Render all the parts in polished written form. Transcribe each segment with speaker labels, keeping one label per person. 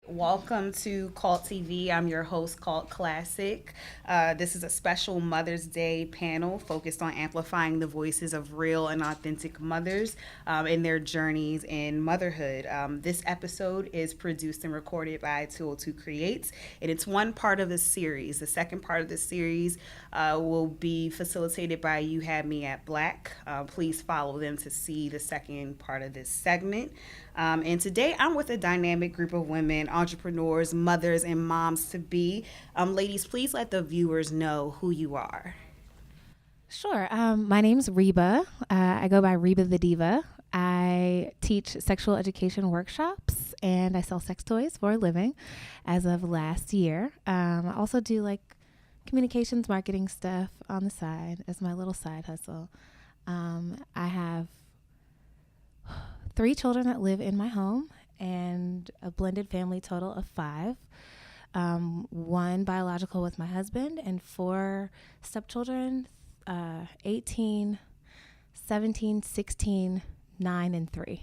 Speaker 1: Welcome to CultTV. I'm your host, Cult Classic. This is a special Mother's Day panel focused on amplifying the voices of real and authentic mothers in their journeys in motherhood. This episode is produced and recorded by 202 Creates, and it's one part of the series. The second part of the series will be facilitated by You Had Me at Black. Please follow them to see the second part of this segment. And today I'm with a dynamic group of women, entrepreneurs, mothers, and moms to be. Ladies, please let the viewers know who you are.
Speaker 2: Sure. My name's Reba. I go by Reba the Diva. I teach sexual education workshops and I sell sex toys for a living as of last year. I also do like communications marketing stuff on the side as my little side hustle. I have 3 children that live in my home and a blended family total of 5. 1 biological with my husband and 4 stepchildren, 18, 17, 16, 9, and 3.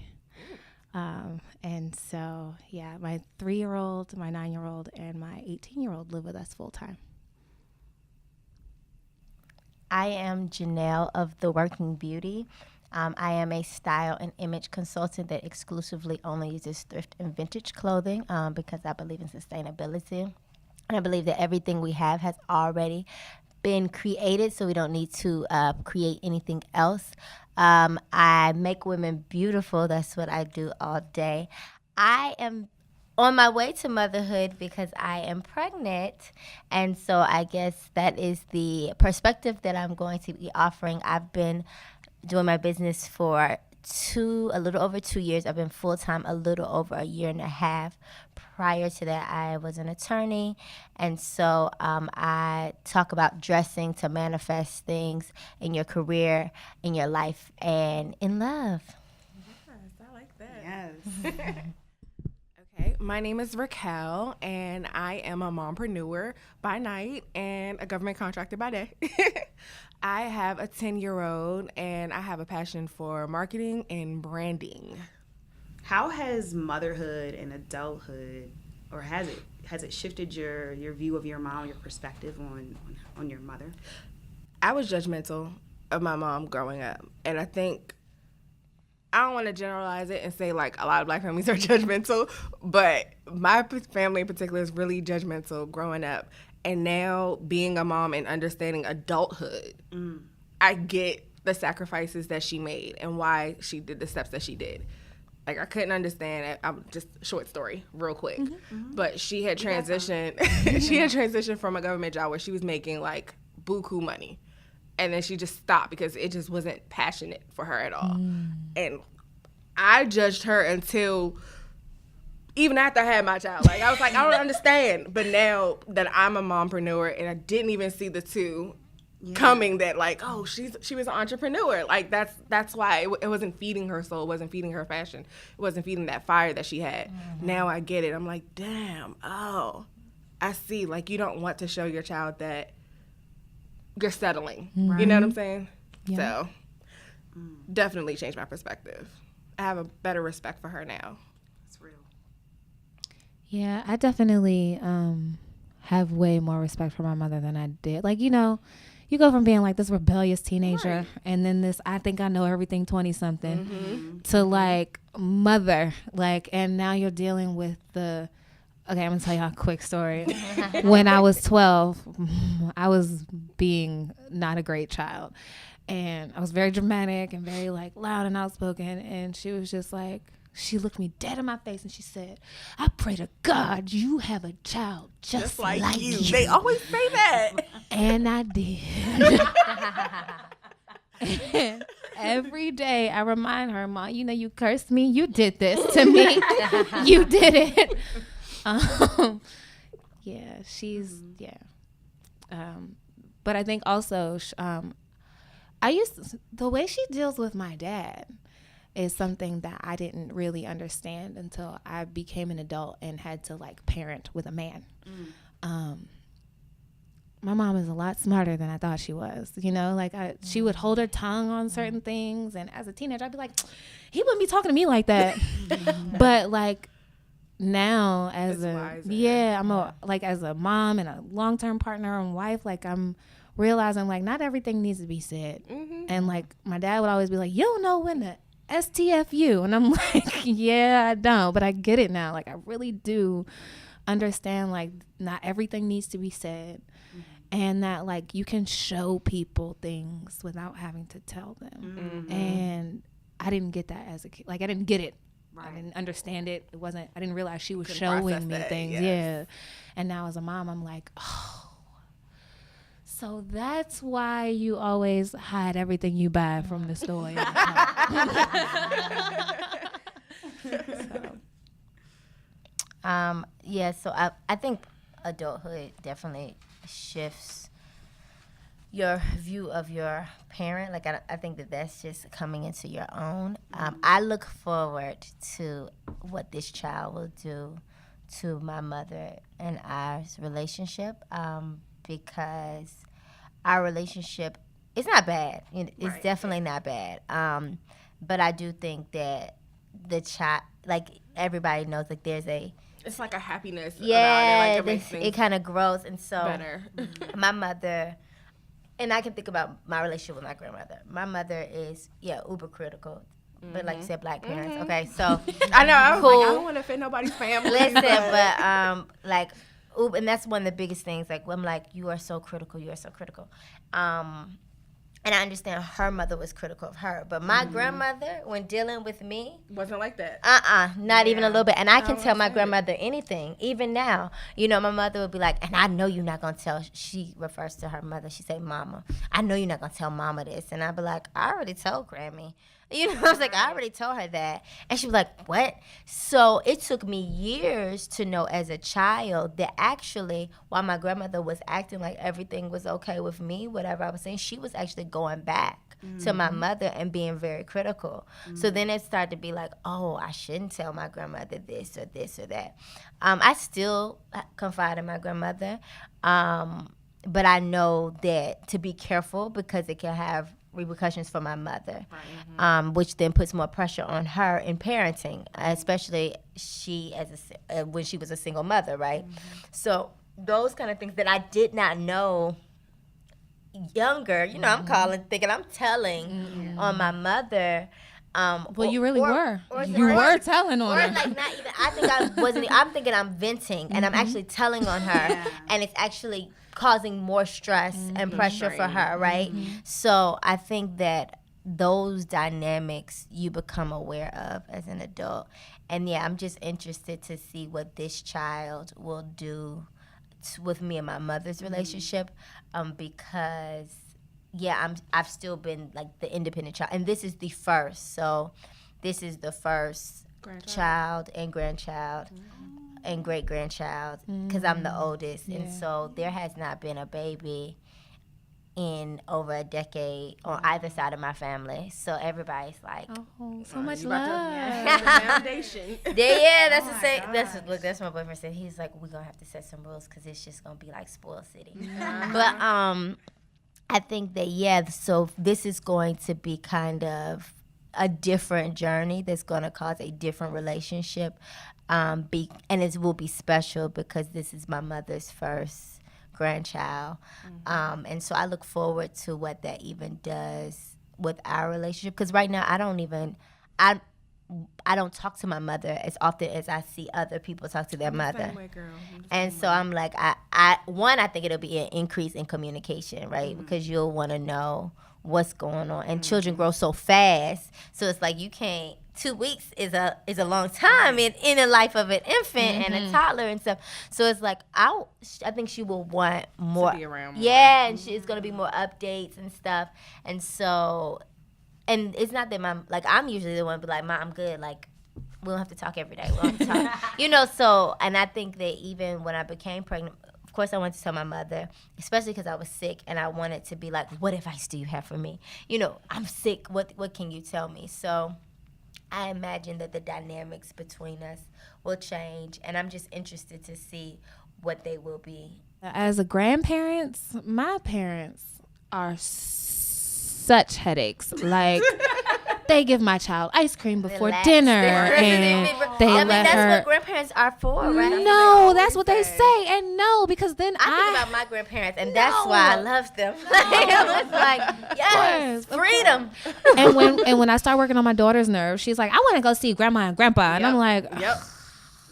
Speaker 2: And so, yeah, my 3-year-old, my 9-year-old, and my 18-year-old live with us full time.
Speaker 3: I am Janelle of The Working Beauty. I am a style and image consultant that exclusively only uses thrift and vintage clothing because I believe in sustainability. And I believe that everything we have has already been created, so we don't need to create anything else. I make women beautiful. That's what I do all day. I am on my way to motherhood because I am pregnant. And so I guess that is the perspective that I'm going to be offering. I've been doing my business for a little over 2 years. I've been full-time a little over a year and a half. Prior to that, I was an attorney. And so I talk about dressing to manifest things in your career, in your life, and in love.
Speaker 4: Yes, I like that.
Speaker 1: Yes.
Speaker 4: Okay, my name is Raquel, and I am a mompreneur by night and a government contractor by day. I have a 10-year-old, and I have a passion for marketing and branding.
Speaker 1: How has motherhood and adulthood, or has it shifted your view of your mom, your perspective on your mother?
Speaker 4: I was judgmental of my mom growing up, and I think I don't want to generalize it and say like a lot of black families are judgmental, but my family in particular is really judgmental growing up. And now being a mom and understanding adulthood, I get the sacrifices that she made and why she did the steps that she did. Like, I couldn't understand it. I'm just short story, real quick. But she had transitioned. She had transitioned from a government job where she was making like buku money, and then she just stopped because it just wasn't passionate for her at all. And I judged her until even after I had my child. Like, I was like, I don't understand. But now that I'm a mompreneur and I didn't even see the two coming, that like, oh, she was an entrepreneur. Like, that's why it wasn't feeding her soul. It wasn't feeding her passion. It wasn't feeding that fire that she had. Now I get it. I'm like, damn, oh, I see. Like, you don't want to show your child that you're settling.
Speaker 2: Right.
Speaker 4: You know what I'm saying?
Speaker 2: Yeah.
Speaker 4: So definitely changed my perspective. I have a better respect for her now.
Speaker 1: It's real.
Speaker 2: Yeah, I definitely have way more respect for my mother than I did. Like, you know, you go from being like this rebellious teenager and then this I think I know everything 20-something to like mother. Like, and now you're dealing with the... Okay, I'm going to tell y'all a quick story. When I was 12, I was being not a great child. And I was very dramatic and very like loud and outspoken. And she was just like, she looked me dead in my face and she said, I pray to God you have a child just like you.
Speaker 4: They always say that.
Speaker 2: And I did. And every day I remind her, Mom, you know, you cursed me. You did this to me. You did it. Yeah, she's, yeah. But I think also, the way she deals with my dad is something that I didn't really understand until I became an adult and had to like parent with a man. My mom is a lot smarter than I thought she was, you know, like she would hold her tongue on certain things. And as a teenager, I'd be like, he wouldn't be talking to me like that. But like, now as
Speaker 4: It's
Speaker 2: a
Speaker 4: wiser.
Speaker 2: I'm a like as a mom and a long-term partner and wife, like I'm realizing like not everything needs to be said. And like my dad would always be like, you don't know when to STFU, and I'm like, yeah, I don't, but I get it now. Like I really do understand like not everything needs to be said, and that like you can show people things without having to tell them. And I didn't get that as a kid. Like I didn't get it. I didn't understand it. It wasn't, I didn't realize she was showing me things.
Speaker 4: Yes.
Speaker 2: Yeah. And now as a mom, I'm like, oh, so that's why you always hide everything you buy from the store.
Speaker 3: So I think adulthood definitely shifts your view of your parent. Like I think that that's just coming into your own. I look forward to what this child will do to my mother and I's relationship, because our relationship is not bad. It's definitely not bad. But I do think that the child, like everybody knows, like there's a
Speaker 4: It's like a happiness about
Speaker 3: yeah,
Speaker 4: it. Like it makes things
Speaker 3: it kind of grows, and so
Speaker 4: better.
Speaker 3: my mother, and I can think about my relationship with my grandmother. My mother is uber critical, but like you said, black parents. Okay, so
Speaker 4: I know. I was
Speaker 3: cool.
Speaker 4: like, I don't want to offend nobody's family.
Speaker 3: Listen, but like, and that's one of the biggest things. Like, I'm like, you are so critical. You are so critical. And I understand her mother was critical of her, but my grandmother, when dealing with me,
Speaker 4: wasn't like that.
Speaker 3: not even a little bit. And I can
Speaker 4: Oh,
Speaker 3: tell my
Speaker 4: that's
Speaker 3: grandmother anything, even now. My mother would be like, and I know you're not gonna tell. She refers to her mother. She say, "Mama, I know you're not gonna tell Mama this." And I'd be like, "I already told Grammy." I was like, I already told her that. And she was like, what? So it took me years to know as a child that actually, while my grandmother was acting like everything was okay with me, whatever I was saying, she was actually going back to my mother and being very critical. So then it started to be like, oh, I shouldn't tell my grandmother this or this or that. I still confide in my grandmother, but I know that to be careful because it can have repercussions for my mother, which then puts more pressure on her in parenting, especially when she was a single mother, right? So those kind of things that I did not know younger, I'm thinking I'm telling on my mother.
Speaker 2: Well, you really were. You
Speaker 3: or-
Speaker 2: were telling on
Speaker 3: Or
Speaker 2: her.
Speaker 3: like not even. I think I wasn't. I'm thinking I'm venting, and I'm actually telling on her, and it's actually causing more stress and pressure for her, right? So I think that those dynamics you become aware of as an adult, and I'm just interested to see what this child will do with me and my mother's relationship, because. I've still been like the independent child, and this is the first. So, this is the first child and grandchild and great grandchild because I'm the oldest, and so there has not been a baby in over a decade on either side of my family. So everybody's like,
Speaker 2: Oh, so much
Speaker 4: you
Speaker 2: love.
Speaker 4: about to foundation.
Speaker 3: that's the same. That's my boyfriend said. He's like, we're gonna have to set some rules because it's just gonna be like spoil city. But I think that so this is going to be kind of a different journey that's going to cause a different relationship, and it will be special because this is my mother's first grandchild, and so I look forward to what that even does with our relationship, because right now I don't talk to my mother as often as I see other people talk to their mother.
Speaker 4: Same way, girl.
Speaker 3: And so I'm like, I think it'll be an increase in communication, right? Because you'll want to know what's going on. And children grow so fast. So it's like 2 weeks is a long time in the life of an infant and a toddler and stuff. So it's like, I think she will want more.
Speaker 4: To be around more.
Speaker 3: Yeah, and it's going to be more updates and stuff. And so... And it's not that I'm usually the one be like, Mom, I'm good. Like, we don't have to talk every day. We don't have to talk. So, and I think that even when I became pregnant, of course I wanted to tell my mother, especially because I was sick, and I wanted to be like, what advice do you have for me? I'm sick. What can you tell me? So I imagine that the dynamics between us will change, and I'm just interested to see what they will be.
Speaker 2: As a grandparents, my parents are such headaches. Like, they give my child ice cream before dinner, and they
Speaker 3: I mean,
Speaker 2: let
Speaker 3: that's
Speaker 2: her.
Speaker 3: what grandparents are for, right?
Speaker 2: No, that's what they say. And no, because then
Speaker 3: I think about my grandparents, and that's
Speaker 2: No.
Speaker 3: why I love them. I was like, yes,
Speaker 2: Of
Speaker 3: freedom.
Speaker 2: and when I start working on my daughter's nerves, she's like, I want to go see grandma and grandpa. And I'm like,
Speaker 4: Yep.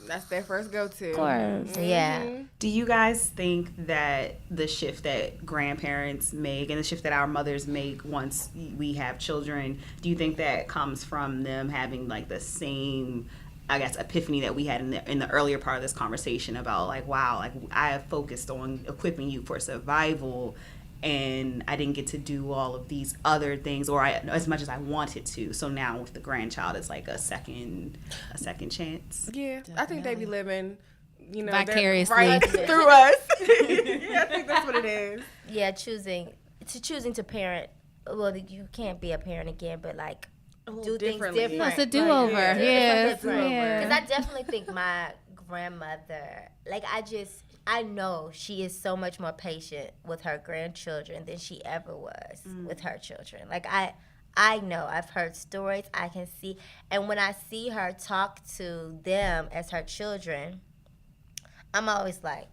Speaker 4: That's their first go-to.
Speaker 2: of course.
Speaker 3: Yeah.
Speaker 1: Do you guys think that the shift that grandparents make and the shift that our mothers make once we have children, do you think that comes from them having like the same, I guess, epiphany that we had in the earlier part of this conversation about like, wow, like I have focused on equipping you for survival and I didn't get to do all of these other things as much as I wanted to. So now with the grandchild, it's like a second chance.
Speaker 4: Yeah, I think they be living,
Speaker 2: Vicariously.
Speaker 4: right through us. Yeah, I think that's what it is.
Speaker 3: Yeah, choosing to parent. Well, you can't be a parent again, but like do things
Speaker 4: differently.
Speaker 3: different.
Speaker 2: No, it's a do-over. Yes.
Speaker 3: Because I definitely think my grandmother, like I know she is so much more patient with her grandchildren than she ever was with her children. Like I know, I've heard stories, I can see, and when I see her talk to them as her children, I'm always like,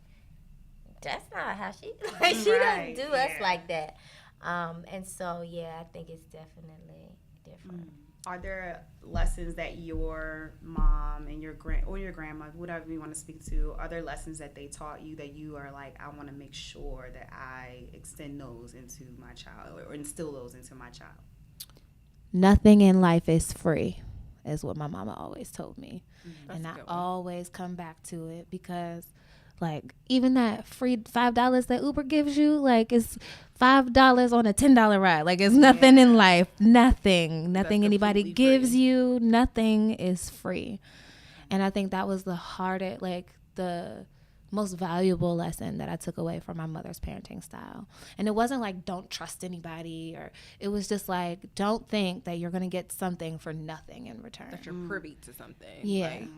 Speaker 3: that's not how she, like, she
Speaker 1: Right,
Speaker 3: doesn't do us like that. And so, yeah, I think it's definitely different.
Speaker 1: Are there lessons that your mom and your grandma, whatever you want to speak to, are there lessons that they taught you that you are like, I want to make sure that I extend those into my child or instill those into my child?
Speaker 2: Nothing in life is free, is what my mama always told me. And I
Speaker 4: a good one.
Speaker 2: always come back to it because, like, even that free $5 that Uber gives you, like, it's $5 on a $10 ride. Like, it's nothing in life. Nothing anybody
Speaker 4: completely
Speaker 2: gives
Speaker 4: free.
Speaker 2: you. Nothing is free. And I think that was the hardest, like, the most valuable lesson that I took away from my mother's parenting style. And it wasn't like, don't trust anybody, or it was just like, don't think that you're going to get something for nothing in return.
Speaker 4: That you're privy to something.
Speaker 2: Yeah.
Speaker 4: Like,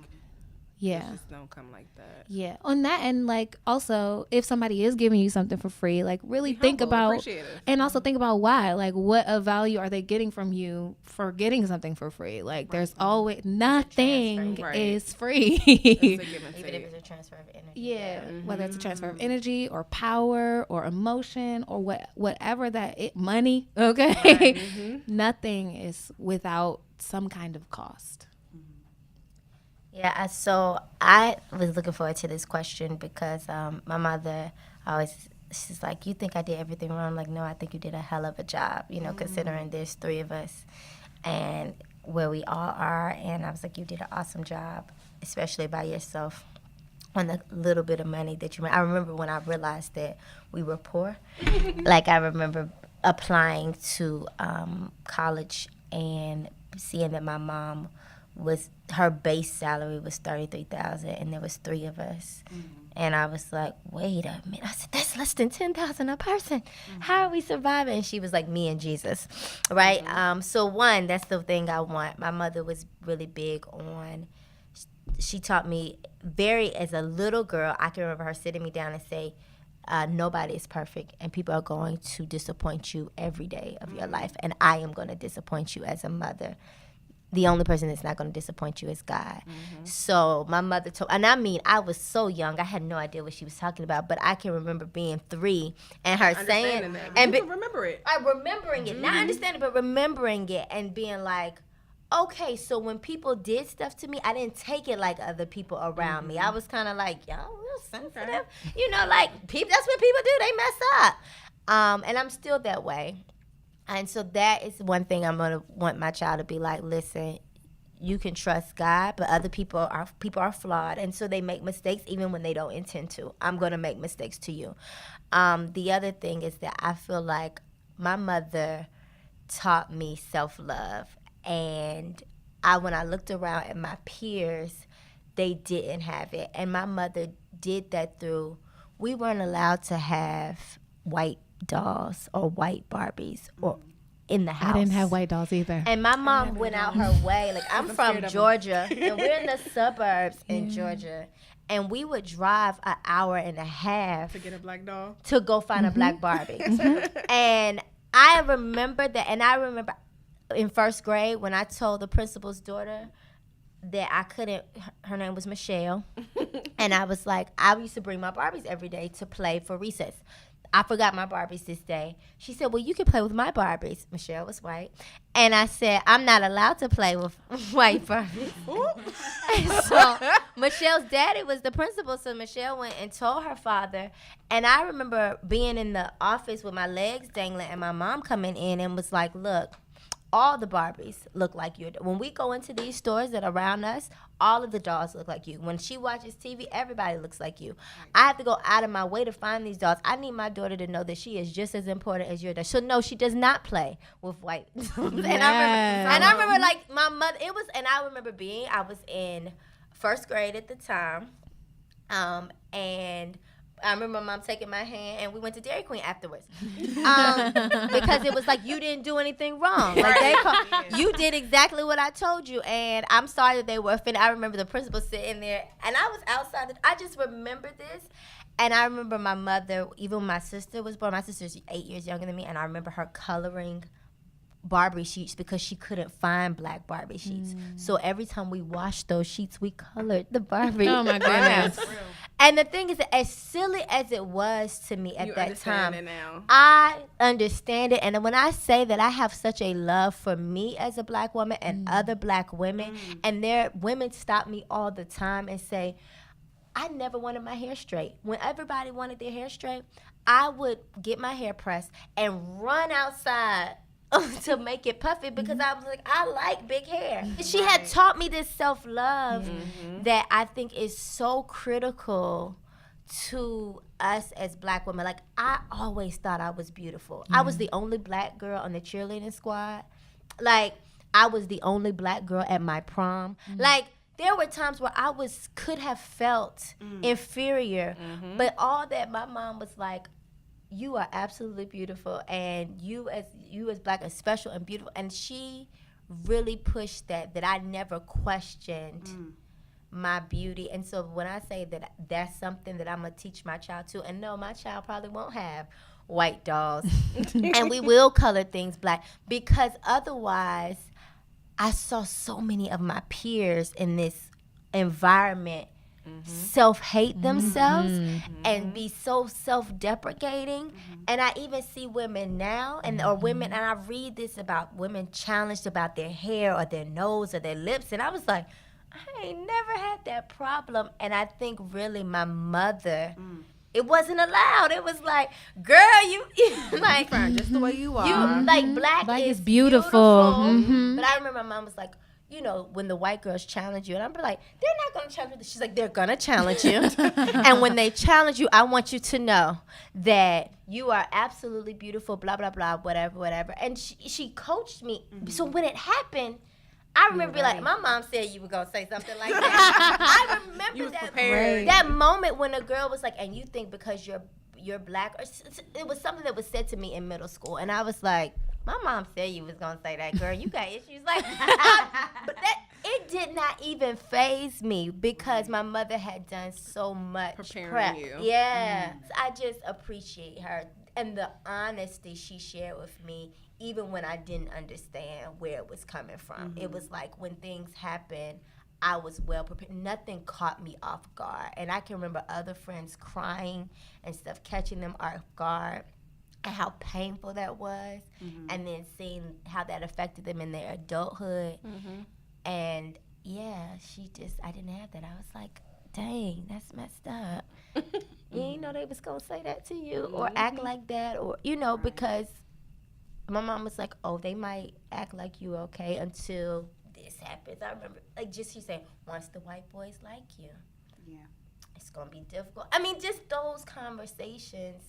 Speaker 2: Yeah.
Speaker 4: it just don't come like that.
Speaker 2: Yeah. On that end, like, also, if somebody is giving you something for free, like, really
Speaker 4: Be
Speaker 2: think
Speaker 4: humble,
Speaker 2: about,
Speaker 4: appreciative.
Speaker 2: and also think about why. Like, what a value are they getting from you for getting something for free? Like, there's always, nothing
Speaker 4: Right.
Speaker 2: is free.
Speaker 4: It's a give and
Speaker 3: Even if
Speaker 4: take.
Speaker 3: it's a transfer of energy.
Speaker 2: Yeah, whether it's a transfer of energy or power or emotion or whatever money, okay? Nothing is without some kind of cost.
Speaker 3: Yeah, so I was looking forward to this question because my mother she's like, you think I did everything wrong? I'm like, no, I think you did a hell of a job, considering there's 3 of us and where we all are. And I was like, you did an awesome job, especially by yourself on the little bit of money that you made. I remember when I realized that we were poor. Like, I remember applying to college and seeing that my mom her base salary was $33,000 and there was 3 of us. And I was like, wait a minute. I said, that's less than $10,000 a person. How are we surviving? And she was like, me and Jesus, right? So one, that's the thing I want. My mother was really big on, she taught me as a little girl, I can remember her sitting me down and say, nobody is perfect and people are going to disappoint you every day of your life. And I am going to disappoint you as a mother. The only person that's not going to disappoint you is God. So my mother told, and I mean, I was so young, I had no idea what she was talking about, but I can remember being 3 and her saying,
Speaker 4: Understanding that.
Speaker 3: and
Speaker 4: You can remember it.
Speaker 3: remembering it, not understanding, but remembering it and being like, okay, so when people did stuff to me, I didn't take it like other people around me. I was kind of like, y'all real sensitive. Like, people, that's what people do. They mess up. And I'm still that way. And so that is one thing I'm going to want my child to be like, listen, you can trust God, but other people are flawed. And so they make mistakes even when they don't intend to. I'm going to make mistakes to you. The other thing is that I feel like my mother taught me self-love. And when I looked around at my peers, they didn't have it. And my mother did that through, we weren't allowed to have white dolls or white Barbies or in the house.
Speaker 2: I didn't have white dolls either.
Speaker 3: And my mom went out her way. Like, I'm from Georgia, and we're in the suburbs in Georgia. And we would drive an hour and a half
Speaker 4: To get a black doll.
Speaker 3: to go find a black Barbie. And I remember that. And I remember in first grade when I told the principal's daughter, that I couldn't. Her name was Michelle, and I was like, I used to bring my Barbies every day to play for recess. I forgot my Barbies this day. She said, well, you can play with my Barbies. Michelle was white. And I said, I'm not allowed to play with white Barbies. And so Michelle's daddy was the principal, so Michelle went and told her father. And I remember being in the office with my legs dangling and my mom coming in and was like, look, all the Barbies look like you. When we go into these stores that are around us, all of the dolls look like you. When she watches TV, everybody looks like you. I have to go out of my way to find these dolls. I need my daughter to know that she is just as important as your daughter. So no, she does not play with white. and I remember like my mother, I remember I was in first grade at the time. And I remember my mom taking my hand, and we went to Dairy Queen afterwards, because it was like, you didn't do anything wrong. Like you did exactly what I told you, and I'm sorry that they were offended. I remember the principal sitting there, and I was outside. I just remember this, and I remember my mother, even when my sister was born. My sister's 8 years younger than me, and I remember her coloring Barbie sheets because she couldn't find black Barbie sheets. So every time we washed those sheets, we colored the Barbie.
Speaker 2: Oh my goodness.
Speaker 3: And the thing is, as silly as it was to me at that time,
Speaker 4: it now.
Speaker 3: I understand it. And when I say that I have such a love for me as a black woman and other black women, and women stop me all the time and say, I never wanted my hair straight. When everybody wanted their hair straight, I would get my hair pressed and run outside to make it puffy because I was like, I like big hair. She had taught me this self-love that I think is so critical to us as black women. Like, I always thought I was beautiful. I was the only black girl on the cheerleading squad. Like, I was the only black girl at my prom. Like, there were times where I could have felt inferior, but all that my mom was like, you are absolutely beautiful, and you as black are special and beautiful. And she really pushed that I never questioned my beauty. And so when I say that that's something that I'm gonna teach my child to, and no, my child probably won't have white dolls, and we will color things black, because otherwise I saw so many of my peers in this environment self-hate themselves and be so self-deprecating. And I even see women now, and I read this about women challenged about their hair or their nose or their lips, and I was like, I ain't never had that problem. And I think really my mother, it wasn't allowed. It was like, girl, you like
Speaker 4: Fine, just the way you are.
Speaker 3: you like black is
Speaker 2: beautiful.
Speaker 3: But I remember my mom was like, you know, when the white girls challenge you, and I'm like, they're not going to challenge you. She's like, they're going to challenge you. And when they challenge you, I want you to know that you are absolutely beautiful, blah, blah, blah, whatever. And she coached me. So when it happened, I remember being like, my mom said you were going to say something like that. I remember that moment when a girl was like, and you think because you're black, or it was something that was said to me in middle school. And I was like, my mom said you was gonna say that, girl. You got issues, like, but it did not even faze me because my mother had done so much
Speaker 4: preparing you.
Speaker 3: Yeah, so I just appreciate her and the honesty she shared with me, even when I didn't understand where it was coming from. It was like when things happened, I was well prepared. Nothing caught me off guard, and I can remember other friends crying and stuff, catching them off guard. And how painful that was, and then seeing how that affected them in their adulthood. And yeah, I didn't have that. I was like, dang, that's messed up. You didn't know they was gonna say that to you or act like that, or, you know, because my mom was like, oh, they might act like you okay until this happens. I remember, like, just she saying, once the white boys like you, it's gonna be difficult. I mean, just those conversations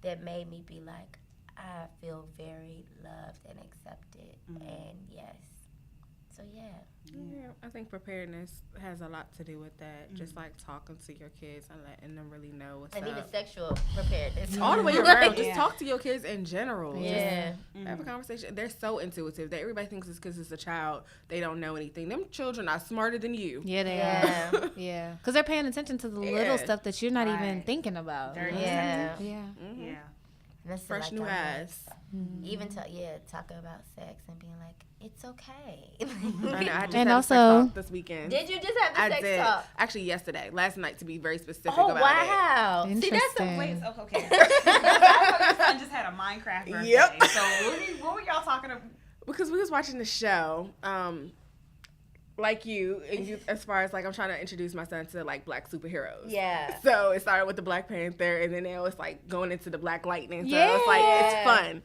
Speaker 3: that made me be like, I feel very loved and accepted, and yes. So, yeah.
Speaker 4: Yeah, I think preparedness has a lot to do with that. Just like talking to your kids and letting them really know what's
Speaker 3: And
Speaker 4: up.
Speaker 3: even sexual preparedness.
Speaker 4: All the way around. Just talk to your kids in general.
Speaker 3: Yeah.
Speaker 4: Just have a conversation. They're so intuitive that everybody thinks it's because it's a child. They don't know anything. Them children are smarter than you.
Speaker 2: Yeah, they are. Yeah. Because they're paying attention to the little stuff that you're not even thinking about.
Speaker 3: Yeah.
Speaker 2: Yeah.
Speaker 3: That's
Speaker 4: Fresh new eyes.
Speaker 3: Even talking about sex and being like, it's okay.
Speaker 4: I know. I just
Speaker 2: And
Speaker 4: had
Speaker 2: also-
Speaker 4: a sex talk this weekend.
Speaker 3: Did you just have the
Speaker 4: I
Speaker 3: sex
Speaker 4: did.
Speaker 3: talk?
Speaker 4: Actually, yesterday, last night, to be very specific
Speaker 3: Oh,
Speaker 4: about
Speaker 3: wow. See, that's
Speaker 2: Interesting.
Speaker 1: Wait, okay. I know your son just had a Minecraft birthday.
Speaker 4: Yep.
Speaker 1: So what were y'all talking about?
Speaker 4: it. Because we was watching the show, like you, as far as like I'm trying to introduce my son to like black superheroes.
Speaker 3: Yeah.
Speaker 4: So it started with the Black Panther, and then now it's like going into the Black Lightning. So it's like it's fun.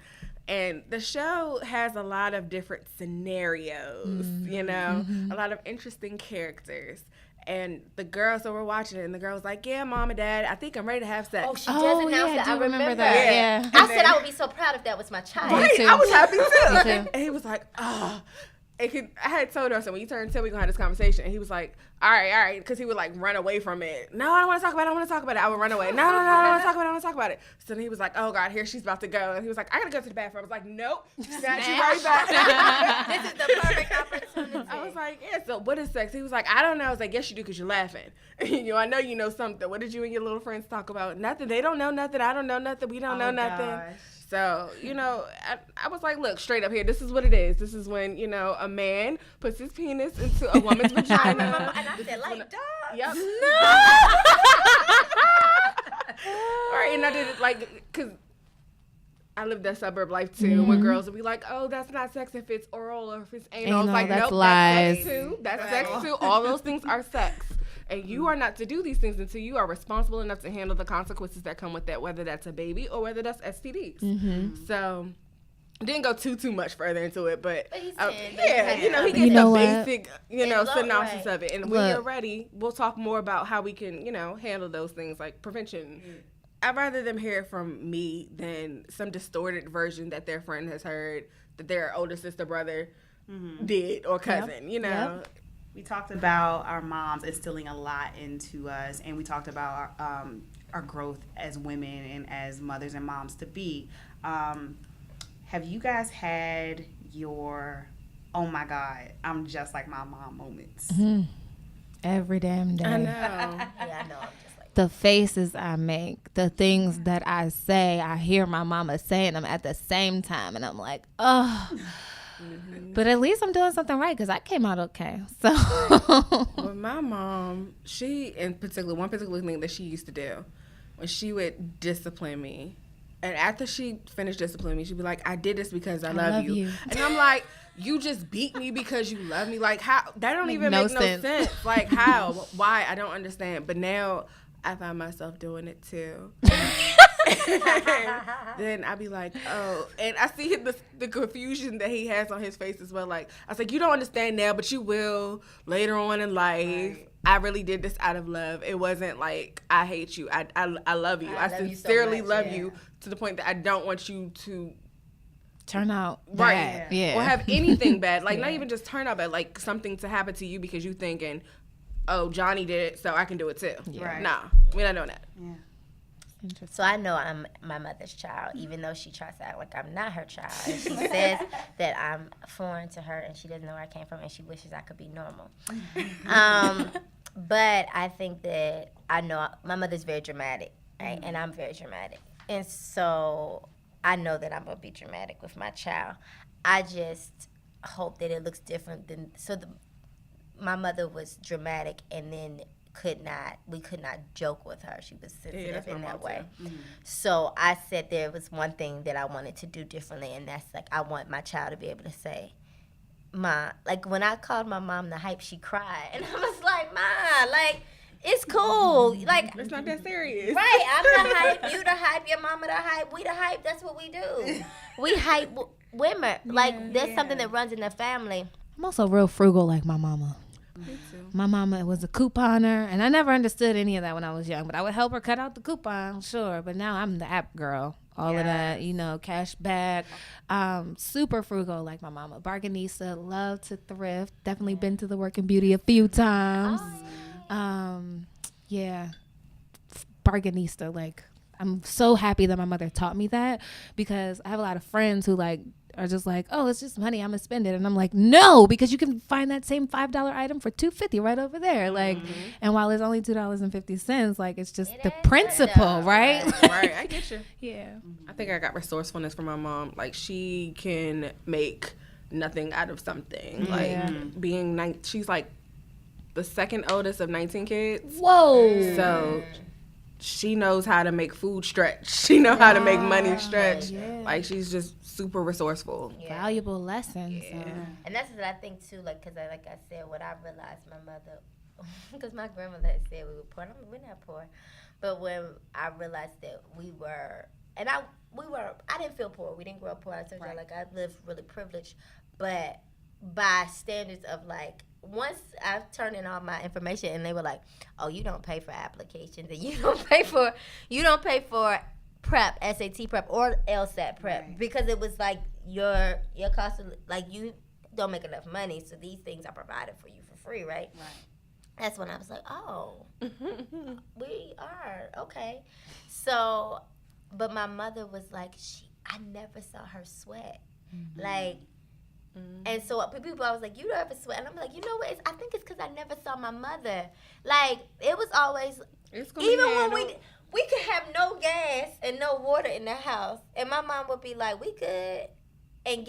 Speaker 4: And the show has a lot of different scenarios, you know, a lot of interesting characters. And the girl, so we're watching it, and the girl was like, "Yeah, Mom and Dad, I think I'm ready to have sex."
Speaker 3: Oh, she does announce that.
Speaker 2: I
Speaker 3: I
Speaker 2: do
Speaker 3: remember
Speaker 2: that. Yeah.
Speaker 3: I said I would be so proud if that was my child.
Speaker 4: Right,
Speaker 2: too.
Speaker 4: I was happy too.
Speaker 2: Me too.
Speaker 4: And he was like, "Oh." I had told her, so when you turn 10, we're going to have this conversation. And he was like, all right. Because he would, like, run away from it. No, I don't want to talk about it. I want to talk about it. I would run away. No, I don't want to talk about it. I want to talk about it. So then he was like, oh, God, here she's about to go. And he was like, I got to go to the bathroom. I was like, nope. Snatch you right back.
Speaker 3: This is the perfect opportunity.
Speaker 4: I was like, yeah, so what is sex? He was like, I don't know. I was like, yes, you do because you're laughing. I know you know something. What did you and your little friends talk about? Nothing. They don't know nothing. I don't know nothing. We don't know nothing.
Speaker 1: Gosh.
Speaker 4: So, I was like, look, straight up here, this is what it is. This is when, a man puts his penis into a woman's
Speaker 3: I
Speaker 4: vagina.
Speaker 3: remember, and I said, like, dog.
Speaker 4: Yep. Right, and I did it, like, because I lived that suburb life, too, where girls would be like, oh, that's not sex if it's oral or if it's anal. I was
Speaker 2: Anal,
Speaker 4: like,
Speaker 2: that's
Speaker 4: nope,
Speaker 2: lies.
Speaker 4: that's sex, too. That's sex, too. All those things are sex. And you are not to do these things until you are responsible enough to handle the consequences that come with that, whether that's a baby or whether that's STDs. So, didn't go too much further into it, but
Speaker 3: he's
Speaker 4: yeah,
Speaker 3: 10,
Speaker 4: he
Speaker 3: but
Speaker 4: gets
Speaker 2: know
Speaker 4: a
Speaker 2: what?
Speaker 4: basic,
Speaker 3: look,
Speaker 4: synopsis
Speaker 3: right.
Speaker 4: of it. And when you're
Speaker 2: Look.
Speaker 4: ready, we'll talk more about how we can, handle those things like prevention. I'd rather them hear it from me than some distorted version that their friend has heard that their older sister, brother did or cousin,
Speaker 2: Yep.
Speaker 1: We talked about our moms instilling a lot into us, and we talked about our growth as women and as mothers and moms to be. Have you guys had your, oh my God, I'm just like my mom moments?
Speaker 2: Every damn day.
Speaker 4: I know.
Speaker 3: Yeah, I know. I'm just like,
Speaker 2: The faces I make, the things that I say, I hear my mama saying them at the same time, and I'm like, oh. But at least I'm doing something right because I came out okay. So
Speaker 4: Well, my mom, one particular thing that she used to do when she would discipline me, and after she finished disciplining me, she'd be like, I did this because I love you. And I'm like, you just beat me because you love me? Like, how? That don't even
Speaker 2: no
Speaker 4: make no sense. Like, how? Why? I don't understand. But now I find myself doing it too. Then I'd be like, oh, and I see the confusion that he has on his face as well. Like, I was like, you don't understand now, but you will later on in life. Right. I really did this out of love. It wasn't like I hate you. I love you. I
Speaker 3: love you so
Speaker 4: sincerely
Speaker 3: much,
Speaker 4: love
Speaker 3: yeah.
Speaker 4: you to the point that I don't want you to
Speaker 2: turn out
Speaker 4: right,
Speaker 2: bad. Yeah.
Speaker 4: or have anything bad. Like not even just turn out bad, like something to happen to you because you thinking, oh, Johnny did it, so I can do it too.
Speaker 2: Yeah.
Speaker 1: Right.
Speaker 4: Nah, we're not doing that.
Speaker 1: Yeah.
Speaker 2: Interesting.
Speaker 3: so I know I'm my mother's child, even though she tries to act like I'm not her child. And she says that I'm foreign to her and she doesn't know where I came from and she wishes I could be normal. But I think that I know my mother's very dramatic, right? And I'm very dramatic. And so I know that I'm going to be dramatic with my child. I just hope that it looks different than, my mother was dramatic and then we could not joke with her. She was sensitive in that way. So I said there was one thing that I wanted to do differently, and that's like I want my child to be able to say, Ma, like when I called my mom the hype, she cried. And I was like, Ma, like, it's cool. Like,
Speaker 4: It's not that serious.
Speaker 3: right, I'm the hype, you the hype, your mama the hype, we the hype, that's what we do. We hype women. Like, there's something that runs in the family.
Speaker 2: I'm also real frugal like my mama.
Speaker 4: Me too.
Speaker 2: My mama was a couponer, and I never understood any of that when I was young, but I would help her cut out the coupon, sure. But now I'm the app girl. All of that, cash back. Super frugal like my mama. Bargainista, love to thrift. Definitely been to the Working Beauty a few times. Yeah. Bargainista, like, I'm so happy that my mother taught me that because I have a lot of friends who are just like, oh, it's just money, I'm gonna spend it, and I'm like, no, because you can find that same $5 item for $2.50 right over there, like, and while it's only $2.50, like, it's just the principle, right?
Speaker 4: Right, I get you.
Speaker 2: Yeah.
Speaker 4: I think I got resourcefulness from my mom. Like, she can make nothing out of something.
Speaker 2: Yeah.
Speaker 4: Like being she's like the second oldest of 19 kids.
Speaker 2: Whoa.
Speaker 4: So she knows how to make food stretch. She knows how to make money stretch.
Speaker 2: Yeah.
Speaker 4: Like she's just super resourceful.
Speaker 2: Valuable lessons.
Speaker 3: Yeah. And that's what I think too, like, because like I said, what I realized my mother, because my grandmother had said we were poor. We're not poor. But when I realized that we were, and I didn't feel poor. We didn't grow up poor. I told you, like, I lived really privileged. But by standards of, like, once I turned in all my information and they were like, oh, you don't pay for applications and you don't pay for prep, SAT prep or LSAT prep, because it was like your cost of, like, you don't make enough money, so these things are provided for you for free, right? That's when I was like, oh, we are, okay. So, but my mother was like, I never saw her sweat. Like, and so people, I was like, you don't ever sweat. And I'm like, you know what? I think it's because I never saw my mother. Like, it was always, even when we could have no gas and no water in the house. And my mom would be like, we could, and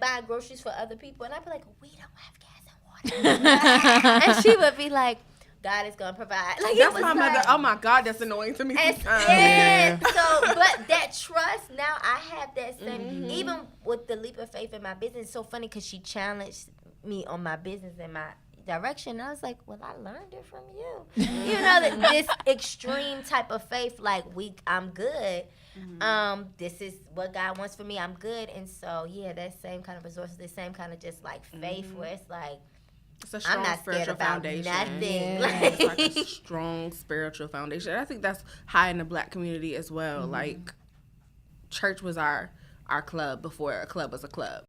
Speaker 3: buy groceries for other people. And I'd be like, we don't have gas and water. And she would be like, God is gonna provide. Like,
Speaker 4: that's my mother. Oh my God, that's annoying to me.
Speaker 3: Yeah. So, but that trust, now I have that same. Even with the leap of faith in my business, it's so funny because she challenged me on my business and my direction. And I was like, well, I learned it from you. You know, this extreme type of faith, like, I'm good. This is what God wants for me. I'm good. And so, yeah, that same kind of resources, the same kind of just like faith where it's like,
Speaker 4: it's a strong spiritual foundation.
Speaker 3: Nothing.
Speaker 4: It's like a strong spiritual foundation. And I think that's high in the Black community as well. Like, church was our club before a club was a club.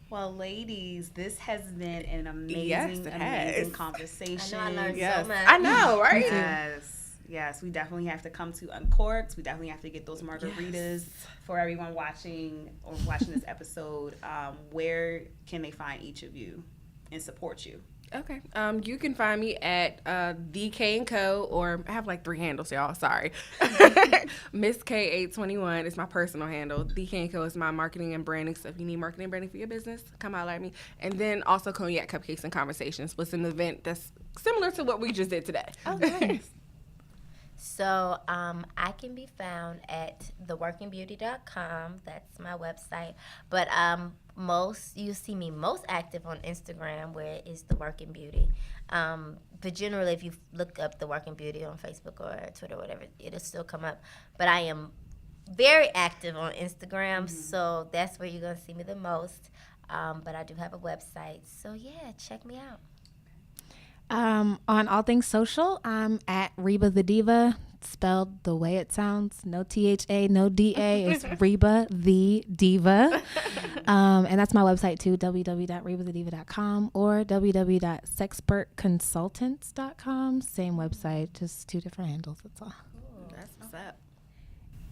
Speaker 1: Well, ladies, this has been an amazing conversation.
Speaker 3: I know, I learned so much.
Speaker 4: I know, right?
Speaker 1: Yes, we definitely have to come to Uncorked. We definitely have to get those margaritas for everyone watching this episode. Where can they find each of you and support you?
Speaker 4: Okay. You can find me at the K & Co, or I have like 3 handles, y'all. Sorry. Miss K821 is my personal handle. The K & Co is my marketing and branding. So if you need marketing and branding for your business, come out at me. And then also Cognac Cupcakes and Conversations was an event that's similar to what we just did today.
Speaker 2: Oh, nice.
Speaker 3: So I can be found at theworkingbeauty.com. That's my website. But you see me most active on Instagram, where it's The Working Beauty. But generally, if you look up The Working Beauty on Facebook or Twitter or whatever, it'll still come up. But I am very active on Instagram, so that's where you're going to see me the most. But I do have a website. So, yeah, check me out.
Speaker 2: On all things social, I'm at Reba the Diva, spelled the way it sounds. No THA, no DA. It's Reba the Diva. And that's my website too, www.rebathediva.com or www.sexpertconsultants.com. Same website, just 2 different handles, that's all.
Speaker 4: That's what's up.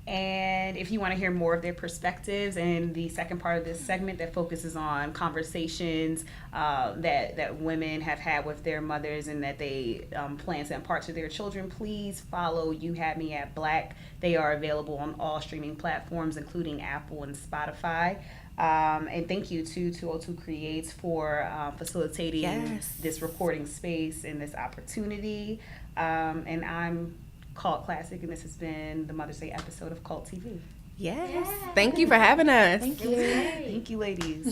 Speaker 1: And if you want to hear more of their perspectives and the second part of this segment that focuses on conversations that women have had with their mothers and that they plan to impart to their children, please follow You Had Me at Black. They are available on all streaming platforms, including Apple and Spotify. And thank you to 202 Creates for facilitating this recording space and this opportunity. And I'm Cult Classic, and this has been the Mother's Day episode of CultTV.
Speaker 4: Yes. Thank you for having us.
Speaker 2: Thank you.
Speaker 1: Thank you, ladies.